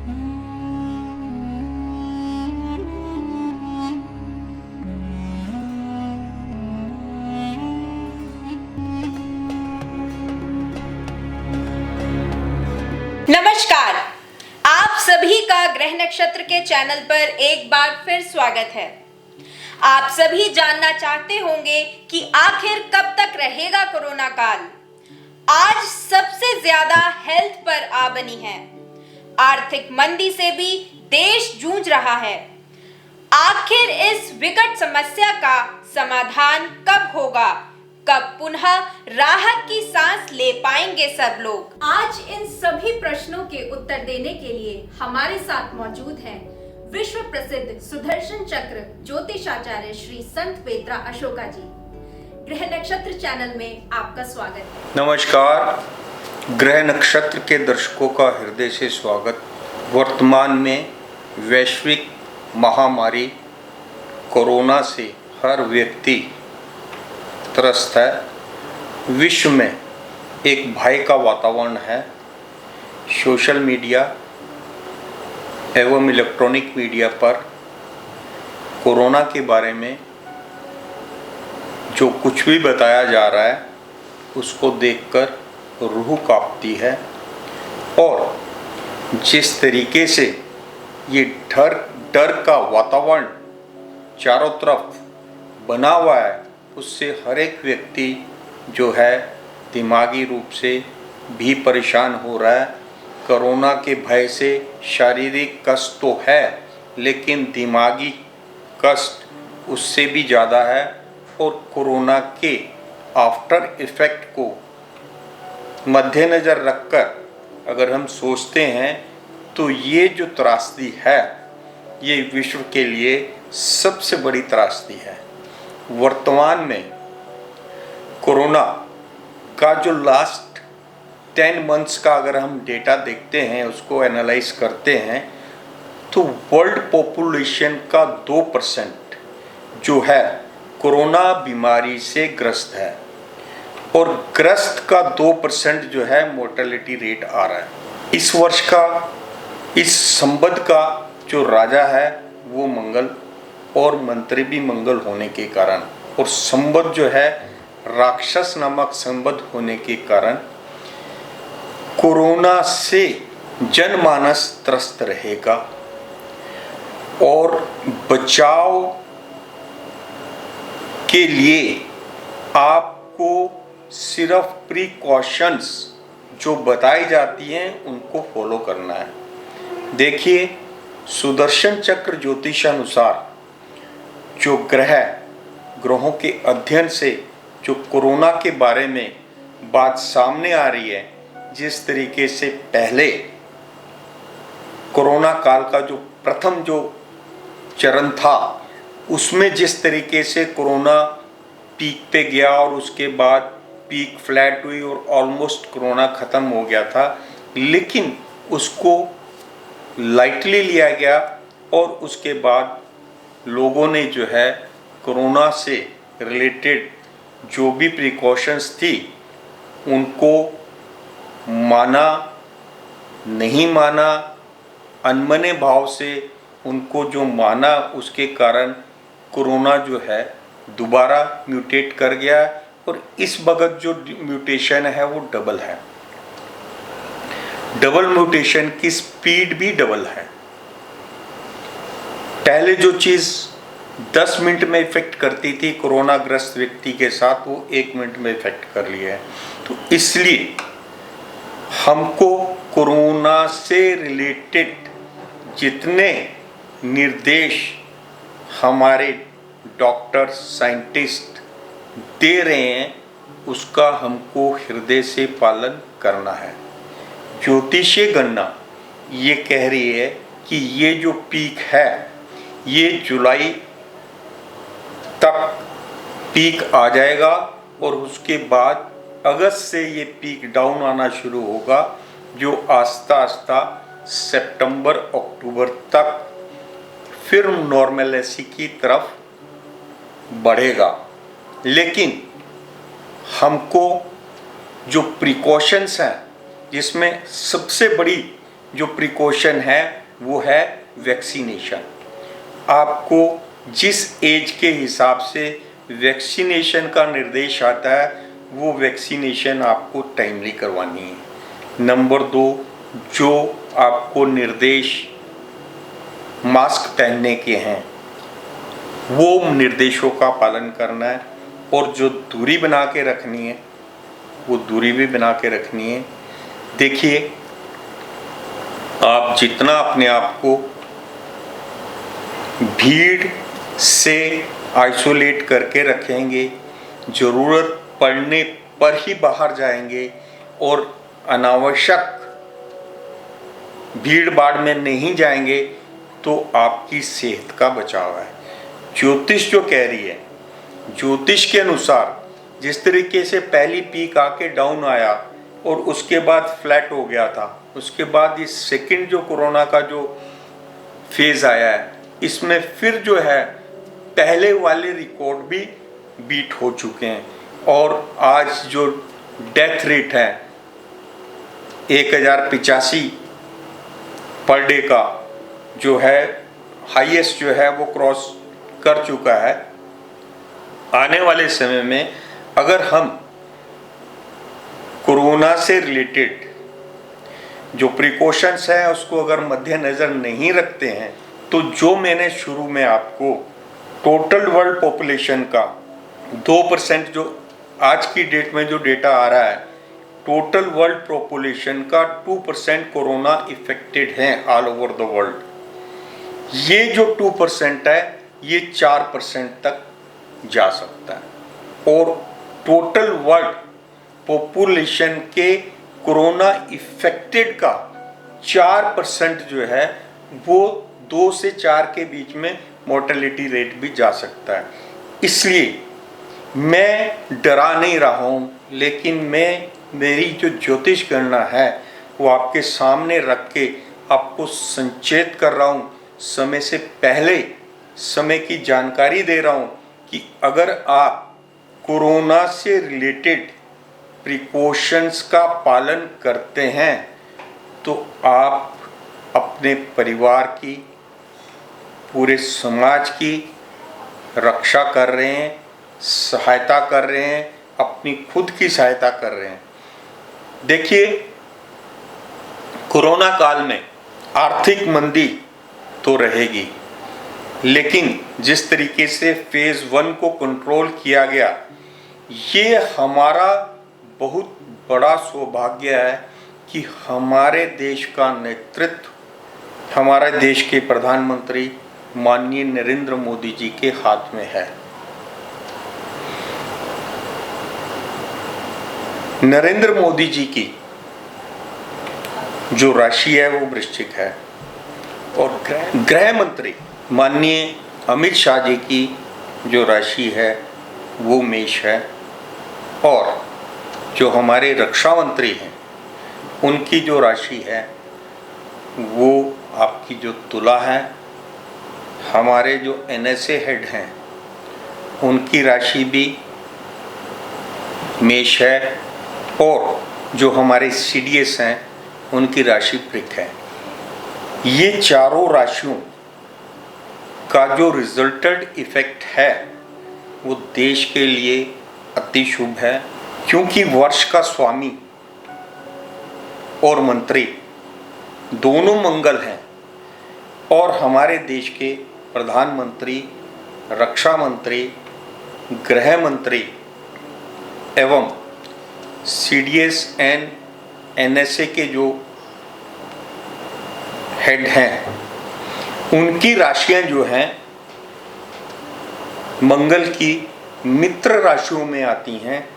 नमस्कार, आप सभी का ग्रह नक्षत्र के चैनल पर एक बार फिर स्वागत है। आप सभी जानना चाहते होंगे कि आखिर कब तक रहेगा कोरोना काल। आज सबसे ज्यादा हेल्थ पर आ बनी है। आर्थिक मंदी से भी देश जूझ रहा है। आखिर इस विकट समस्या का समाधान कब होगा? कब पुनः राहत की सांस ले पाएंगे सब लोग? आज इन सभी प्रश्नों के उत्तर देने के लिए हमारे साथ मौजूद हैं विश्व प्रसिद्ध सुदर्शन चक्र ज्योतिषाचार्य श्री संत पेत्रा अशोका जी। ग्रह नक्षत्र चैनल में आपका स्वागत है। नमस्कार, ग्रह नक्षत्र के दर्शकों का हृदय से स्वागत। वर्तमान में वैश्विक महामारी कोरोना से हर व्यक्ति त्रस्त है। विश्व में एक भय का वातावरण है। सोशल मीडिया एवं इलेक्ट्रॉनिक मीडिया पर कोरोना के बारे में जो कुछ भी बताया जा रहा है उसको देखकर रूह कांपती है। और जिस तरीके से ये डर का वातावरण चारों तरफ बना हुआ है, उससे हर एक व्यक्ति जो है दिमागी रूप से भी परेशान हो रहा है। कोरोना के भय से शारीरिक कष्ट तो है, लेकिन दिमागी कष्ट उससे भी ज़्यादा है। और कोरोना के आफ्टर इफ़ेक्ट को मद्देनज़र रखकर अगर हम सोचते हैं तो ये जो त्रासदी है ये विश्व के लिए सबसे बड़ी त्रासदी है। वर्तमान में कोरोना का जो लास्ट 10 मंथ्स का अगर हम डेटा देखते हैं, उसको एनालाइज करते हैं, तो वर्ल्ड पॉपुलेशन का 2% जो है कोरोना बीमारी से ग्रस्त है। और ग्रस्त का 2% जो है मोर्टेलिटी रेट आ रहा है। इस वर्ष का इस संबत का जो राजा है वो मंगल और मंत्री भी मंगल होने के कारण, और संबत जो है राक्षस नामक संबत होने के कारण कोरोना से जनमानस त्रस्त रहेगा। और बचाव के लिए आपको सिर्फ प्रिकॉशंस जो बताई जाती हैं उनको फॉलो करना है। देखिए, सुदर्शन चक्र ज्योतिषानुसार जो ग्रहों के अध्ययन से जो कोरोना के बारे में बात सामने आ रही है, जिस तरीके से पहले कोरोना काल का जो प्रथम जो चरण था उसमें जिस तरीके से कोरोना पीक पे गया और उसके बाद पीक फ्लैट हुई और ऑलमोस्ट कोरोना ख़त्म हो गया था, लेकिन उसको लाइटली लिया गया और उसके बाद लोगों ने जो है कोरोना से रिलेटेड जो भी प्रिकॉशंस थी उनको माना, नहीं माना, अनमने भाव से उनको जो माना, उसके कारण कोरोना जो है दोबारा म्यूटेट कर गया। और इस वक्त जो म्यूटेशन है वो डबल है। डबल म्यूटेशन की स्पीड भी डबल है। पहले जो चीज़ 10 मिनट में इफेक्ट करती थी कोरोना ग्रस्त व्यक्ति के साथ, वो 1 मिनट में इफेक्ट कर लिया है। तो इसलिए हमको कोरोना से रिलेटेड जितने निर्देश हमारे डॉक्टर साइंटिस्ट दे रहे हैं उसका हमको हृदय से पालन करना है। ज्योतिषीय गणना ये कह रही है कि ये जो पीक है ये जुलाई तक पीक आ जाएगा और उसके बाद अगस्त से ये पीक डाउन आना शुरू होगा, जो आस्ता आस्ता सितंबर अक्टूबर तक फिर नॉर्मलैसी की तरफ बढ़ेगा। लेकिन हमको जो प्रिकॉशंस हैं, जिसमें सबसे बड़ी जो प्रिकॉशन है वो है वैक्सीनेशन। आपको जिस एज के हिसाब से वैक्सीनेशन का निर्देश आता है वो वैक्सीनेशन आपको टाइमली करवानी है। नंबर 2, जो आपको निर्देश मास्क पहनने के हैं वो निर्देशों का पालन करना है, और जो दूरी बना के रखनी है वो दूरी भी बना के रखनी है। देखिए, आप जितना अपने आप को भीड़ से आइसोलेट करके रखेंगे, ज़रूरत पड़ने पर ही बाहर जाएंगे और अनावश्यक भीड़ भाड़ में नहीं जाएंगे तो आपकी सेहत का बचाव है। ज्योतिष जो कह रही है, ज्योतिष के अनुसार जिस तरीके से पहली पीक आके डाउन आया और उसके बाद फ्लैट हो गया था, उसके बाद ये सेकंड जो कोरोना का जो फेज आया है, इसमें फिर जो है पहले वाले रिकॉर्ड भी बीट हो चुके हैं, और आज जो डेथ रेट है 1085 पर डे का जो है हाईएस्ट जो है वो क्रॉस कर चुका है। आने वाले समय में अगर हम कोरोना से रिलेटेड जो प्रिकॉशंस हैं उसको अगर मद्देनजर नहीं रखते हैं तो जो मैंने शुरू में आपको टोटल वर्ल्ड पॉपुलेशन का 2% जो आज की डेट में जो डेटा आ रहा है, टोटल वर्ल्ड पॉपुलेशन का 2% कोरोना इफेक्टेड हैं ऑल ओवर द वर्ल्ड। ये जो 2% है ये 4% तक जा सकता है, और टोटल वर्ल्ड पॉपुलेशन के कोरोना इफेक्टेड का 4% जो है वो 2 से 4 के बीच में मोर्टेलिटी रेट भी जा सकता है। इसलिए मैं डरा नहीं रहा हूँ, लेकिन मेरी जो ज्योतिष गणना है वो आपके सामने रख के आपको संचेत कर रहा हूँ, समय से पहले समय की जानकारी दे रहा हूँ कि अगर आप कोरोना से रिलेटेड प्रिकॉशंस का पालन करते हैं तो आप अपने परिवार की, पूरे समाज की रक्षा कर रहे हैं, सहायता कर रहे हैं, अपनी खुद की सहायता कर रहे हैं। देखिए, कोरोना काल में आर्थिक मंदी तो रहेगी, लेकिन जिस तरीके से फेज 1 को कंट्रोल किया गया, ये हमारा बहुत बड़ा सौभाग्य है कि हमारे देश का नेतृत्व हमारे देश के प्रधानमंत्री माननीय नरेंद्र मोदी जी के हाथ में है। नरेंद्र मोदी जी की जो राशि है वो वृश्चिक है, और गृह मंत्री माननीय अमित शाह जी की जो राशि है वो मेष है, और जो हमारे रक्षा मंत्री हैं उनकी जो राशि है वो आपकी जो तुला है। हमारे जो NSA हेड हैं उनकी राशि भी मेष है, और जो हमारे CDS हैं उनकी राशि वृक है। ये चारों राशियों का जो रिजल्टेड इफेक्ट है वो देश के लिए अति शुभ है, क्योंकि वर्ष का स्वामी और मंत्री दोनों मंगल हैं, और हमारे देश के प्रधानमंत्री, रक्षा मंत्री, गृह मंत्री एवं CDS एंड NSA के जो हेड हैं उनकी राशियां जो हैं मंगल की मित्र राशियों में आती हैं।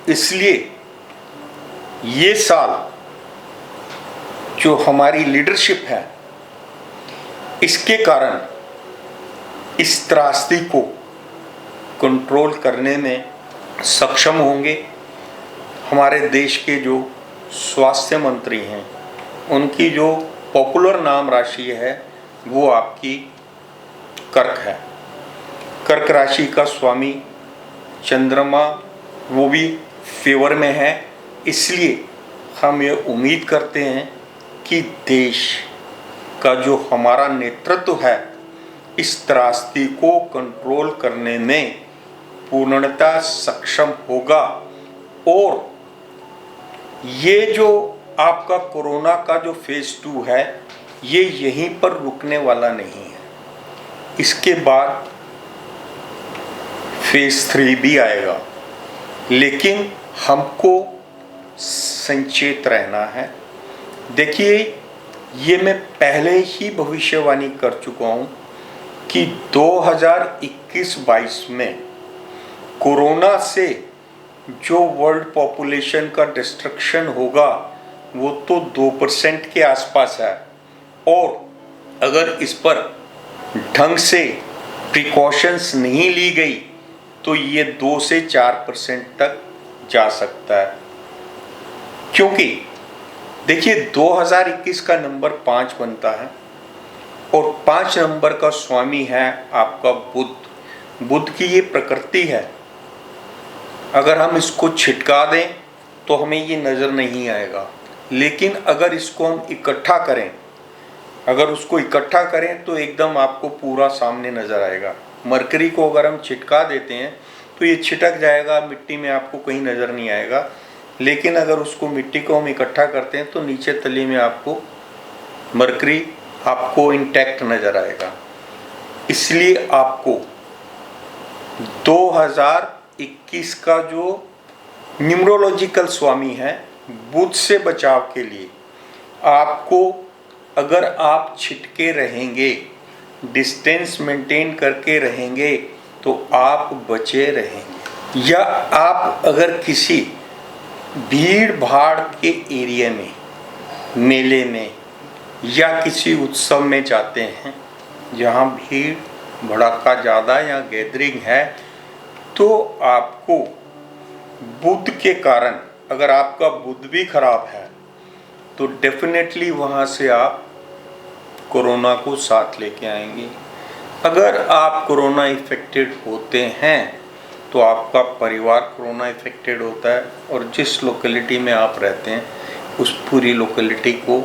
इसलिए ये साल जो हमारी लीडरशिप है इसके कारण इस त्रासदी को कंट्रोल करने में सक्षम होंगे। हमारे देश के जो स्वास्थ्य मंत्री हैं उनकी जो पॉपुलर नाम राशि है वो आपकी कर्क है। कर्क राशि का स्वामी चंद्रमा वो भी फेवर में है, इसलिए हम ये उम्मीद करते हैं कि देश का जो हमारा नेतृत्व है इस त्रासदी को कंट्रोल करने में पूर्णतः सक्षम होगा और ये जो आपका कोरोना का जो फेज 2 है ये यहीं पर रुकने वाला नहीं है। इसके बाद फेज 3 भी आएगा, लेकिन हमको संचेत रहना है। देखिए, ये मैं पहले ही भविष्यवाणी कर चुका हूँ कि 2021-22 में कोरोना से जो वर्ल्ड पॉपुलेशन का डिस्ट्रक्शन होगा वो तो 2% के आसपास है, और अगर इस पर ढंग से प्रिकॉशंस नहीं ली गई तो ये 2 से 4% तक जा सकता है। क्योंकि देखिए 2021 का नंबर 5 बनता है और 5 नंबर का स्वामी है आपका बुध। बुध की ये प्रकृति है, अगर हम इसको छिटका दें तो हमें ये नज़र नहीं आएगा, लेकिन अगर इसको हम इकट्ठा करें, अगर उसको इकट्ठा करें तो एकदम आपको पूरा सामने नज़र आएगा। मरकरी को अगर हम छिटका देते हैं तो ये छिटक जाएगा मिट्टी में, आपको कहीं नज़र नहीं आएगा, लेकिन अगर उसको मिट्टी को हम इकट्ठा करते हैं तो नीचे तली में आपको मरकरी आपको इंटैक्ट नज़र आएगा। इसलिए आपको 2021 का जो न्यूमरोलॉजिकल स्वामी है बुध से बचाव के लिए आपको, अगर आप छिटके रहेंगे, डिस्टेंस मेंटेन करके रहेंगे तो आप बचे रहेंगे। या आप अगर किसी भीड़ भाड़ के एरिया में, मेले में या किसी उत्सव में जाते हैं जहाँ भीड़ भड़का ज़्यादा या गैदरिंग है, तो आपको बुध के कारण, अगर आपका बुध भी खराब है तो डेफिनेटली वहाँ से आप कोरोना को साथ लेके आएंगे। अगर आप कोरोना इफेक्टेड होते हैं तो आपका परिवार कोरोना इफेक्टेड होता है और जिस लोकेलिटी में आप रहते हैं उस पूरी लोकेलिटी को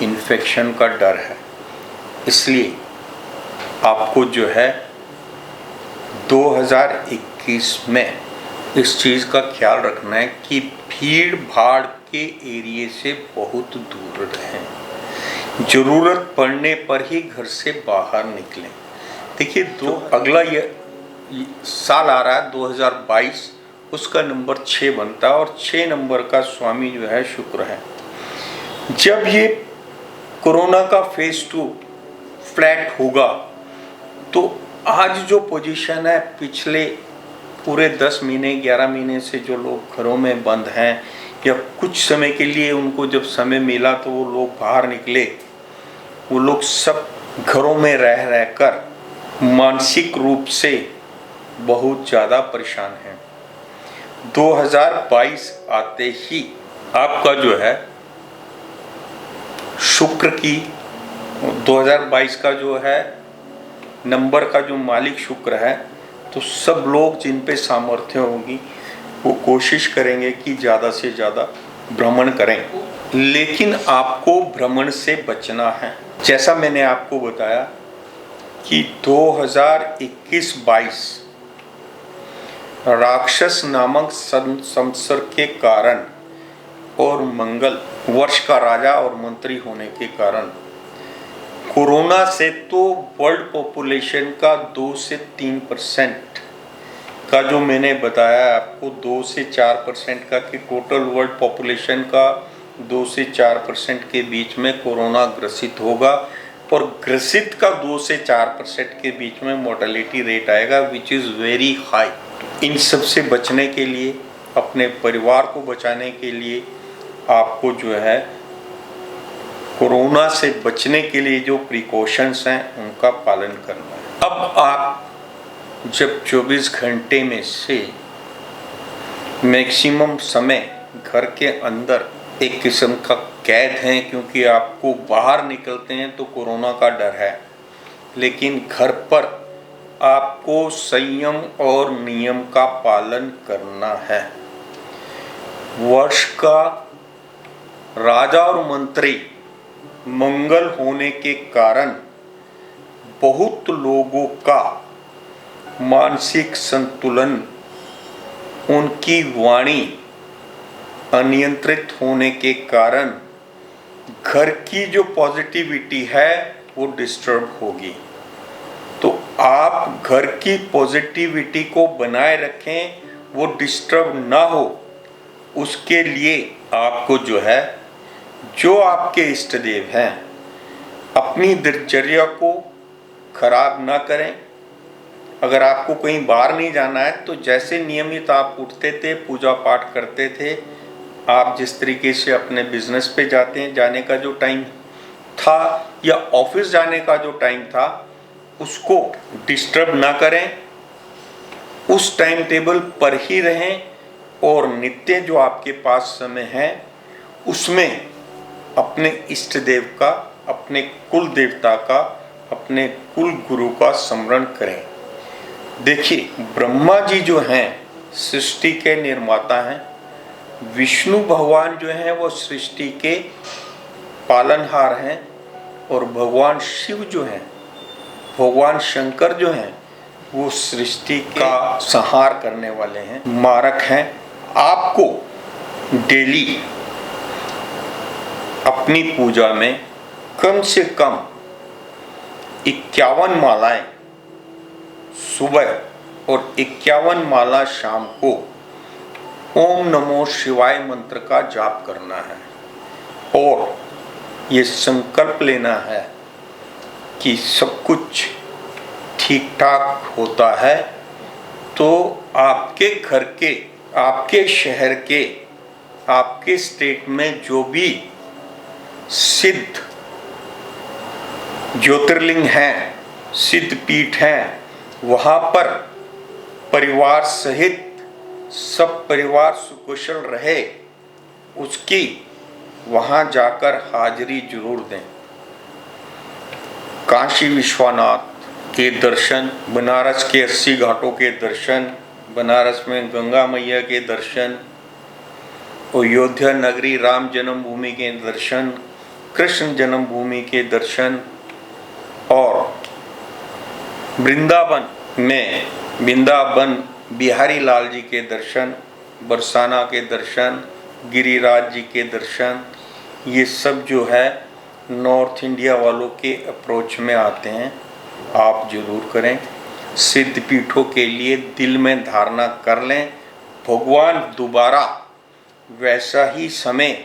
इन्फेक्शन का डर है। इसलिए आपको जो है 2021 में इस चीज़ का ख्याल रखना है कि भीड़ भाड़ के एरिए से बहुत दूर रहें, ज़रूरत पड़ने पर ही घर से बाहर निकलें। देखिए अगला ये साल आ रहा है 2022, उसका नंबर 6 बनता है और 6 नंबर का स्वामी जो है शुक्र है। जब ये कोरोना का फेज 2 फ्लैट होगा तो आज जो पोजीशन है, पिछले पूरे 10 महीने 11 महीने से जो लोग घरों में बंद हैं या कुछ समय के लिए उनको जब समय मिला तो वो लोग बाहर निकले, वो लोग सब घरों में रह कर मानसिक रूप से बहुत ज़्यादा परेशान हैं। 2022 आते ही आपका जो है शुक्र की 2022 का जो है नंबर का जो मालिक शुक्र है, तो सब लोग जिन पे सामर्थ्य होगी वो कोशिश करेंगे कि ज़्यादा से ज़्यादा भ्रमण करें, लेकिन आपको भ्रमण से बचना है। जैसा मैंने आपको बताया कि 2021-22 राक्षस नामक संवत्सर के कारण और मंगल वर्ष का राजा और मंत्री होने के कारण कोरोना से तो वर्ल्ड पॉपुलेशन का 2 से 3% का जो मैंने बताया आपको 2 से 4% का कि टोटल वर्ल्ड पॉपुलेशन का 2 से 4% के बीच में कोरोना ग्रसित होगा और ग्रसित का 2 से 4% के बीच में मोर्टेलिटी रेट आएगा विच इज़ वेरी हाई। इन सब से बचने के लिए, अपने परिवार को बचाने के लिए आपको जो है कोरोना से बचने के लिए जो प्रिकॉशंस हैं उनका पालन करना है। अब आप जब 24 घंटे में से मैक्सिमम समय घर के अंदर एक किस्म का कैद हैं, क्योंकि आपको बाहर निकलते हैं तो कोरोना का डर है, लेकिन घर पर आपको संयम और नियम का पालन करना है। वर्ष का राजा और मंत्री मंगल होने के कारण बहुत लोगों का मानसिक संतुलन, उनकी वाणी अनियंत्रित होने के कारण घर की जो पॉजिटिविटी है वो डिस्टर्ब होगी। तो आप घर की पॉजिटिविटी को बनाए रखें, वो डिस्टर्ब ना हो, उसके लिए आपको जो आपके इष्ट देव हैं, अपनी दिनचर्या को खराब ना करें। अगर आपको कहीं बाहर नहीं जाना है तो जैसे नियमित आप उठते थे, पूजा पाठ करते थे, आप जिस तरीके से अपने बिजनेस पे जाते हैं, जाने का जो टाइम था या ऑफिस जाने का जो टाइम था, उसको डिस्टर्ब ना करें, उस टाइम टेबल पर ही रहें और नित्य जो आपके पास समय है उसमें अपने इष्ट देव का, अपने कुल देवता का, अपने कुल गुरु का स्मरण करें। देखिए, ब्रह्मा जी जो हैं सृष्टि के निर्माता हैं, विष्णु भगवान जो हैं वो सृष्टि के पालनहार हैं, और भगवान शिव जो हैं, भगवान शंकर जो हैं, वो सृष्टि का संहार करने वाले हैं, मारक हैं। आपको डेली अपनी पूजा में कम से कम 51 मालाएं सुबह और 51 माला शाम को ओम नमो शिवाय मंत्र का जाप करना है, और ये संकल्प लेना है कि सब कुछ ठीक ठाक होता है तो आपके घर के, आपके शहर के, आपके स्टेट में जो भी सिद्ध ज्योतिर्लिंग हैं, सिद्ध पीठ हैं, वहाँ पर परिवार सहित सब परिवार सुकुशल रहे, उसकी वहाँ जाकर हाजिरी जरूर दें। काशी विश्वनाथ के दर्शन, बनारस के 80 घाटों के दर्शन, बनारस में गंगा मैया के दर्शन, अयोध्या नगरी राम जन्मभूमि के दर्शन, कृष्ण जन्मभूमि के दर्शन, और वृंदावन में वृंदावन बिहारी लाल जी के दर्शन, बरसाना के दर्शन, गिरिराज जी के दर्शन, ये सब जो है नॉर्थ इंडिया वालों के अप्रोच में आते हैं, आप जरूर करें। सिद्ध पीठों के लिए दिल में धारणा कर लें, भगवान दोबारा वैसा ही समय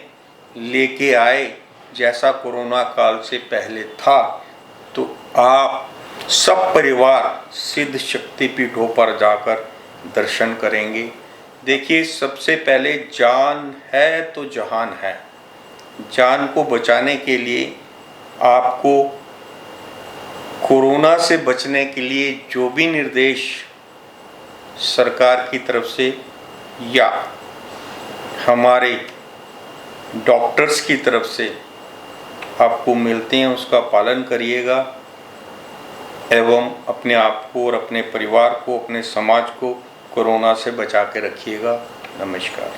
लेके आए जैसा कोरोना काल से पहले था, तो आप सब परिवार सिद्ध शक्ति पीठों पर जाकर दर्शन करेंगे। देखिए, सबसे पहले जान है तो जहान है। जान को बचाने के लिए आपको कोरोना से बचने के लिए जो भी निर्देश सरकार की तरफ से या हमारे डॉक्टर्स की तरफ से आपको मिलते हैं, उसका पालन करिएगा एवं अपने आप को और अपने परिवार को, अपने समाज को कोरोना से बचा के रखिएगा। नमस्कार।